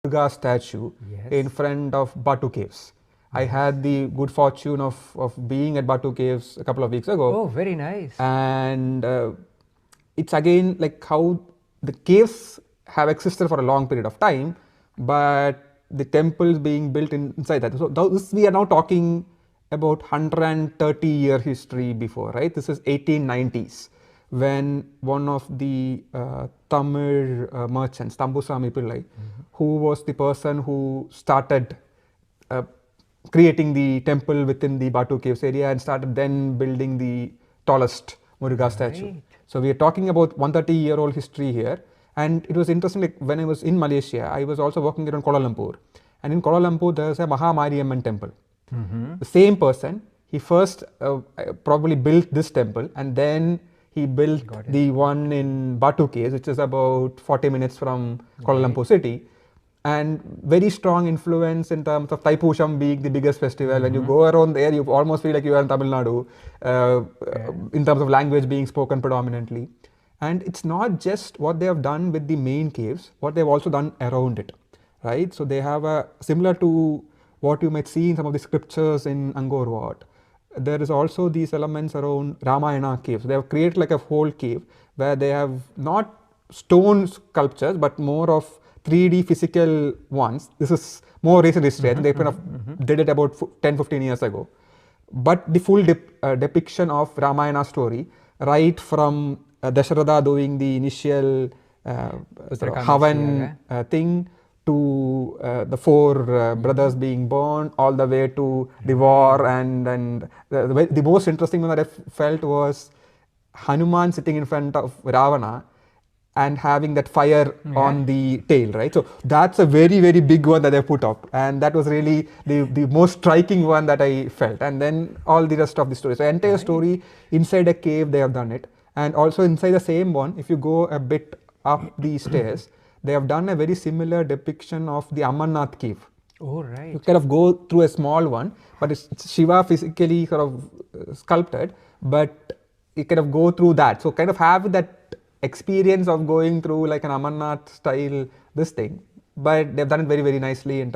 Murugan statue in front of Batu caves. I had the good fortune of being at Batu caves a couple of weeks ago. Oh, very nice. And it's again like how the caves have existed for a long period of time, but the temples being built inside that. So this, we are now talking about 130-year history before, right? This is 1890s when one of the Tamil merchants, Thambusami Pillai, who was the person who started creating the temple within the Batu caves area and started then building the tallest Murugan statue. So we are talking about 130-year-old history here. And it was interesting, like when I was in Malaysia, I was also working around Kuala Lumpur. And in Kuala Lumpur, there's a Mahamariamman temple. The same person, he first probably built this temple, and then he built the one in Batu caves, which is about 40 minutes from Kuala Lumpur city. And very strong influence in terms of Thaipoosham being the biggest festival. When you go around there, you almost feel like you are in Tamil Nadu, in terms of language being spoken predominantly. And it's not just what they have done with the main caves, what they've also done around it, right? So they have a, similar to what you might see in some of the scriptures in Angkor Wat, there is also these elements around Ramayana caves. They have created like a whole cave where they have not stone sculptures, but more of 3D physical ones. This is more recent history. I think they kind of did it about 10-15 years ago. But the full depiction of Ramayana story, right from Dasharatha doing the initial Havan thing, to the four brothers being born, all the way to the war, and the most interesting one that I felt was Hanuman sitting in front of Ravana and having that fire on the tail, right? So that's a very, very big one that they put up, and that was really the most striking one that I felt. And then all the rest of the story. So entire story inside a cave, they have done it. And also inside the same one, if you go a bit up the stairs, they have done a very similar depiction of the Amarnath cave. Oh, right. You kind of go through a small one, but it's Shiva physically sort of sculpted, but you kind of go through that. So kind of have that experience of going through like an Amarnath style this thing, but they've done it very, very nicely in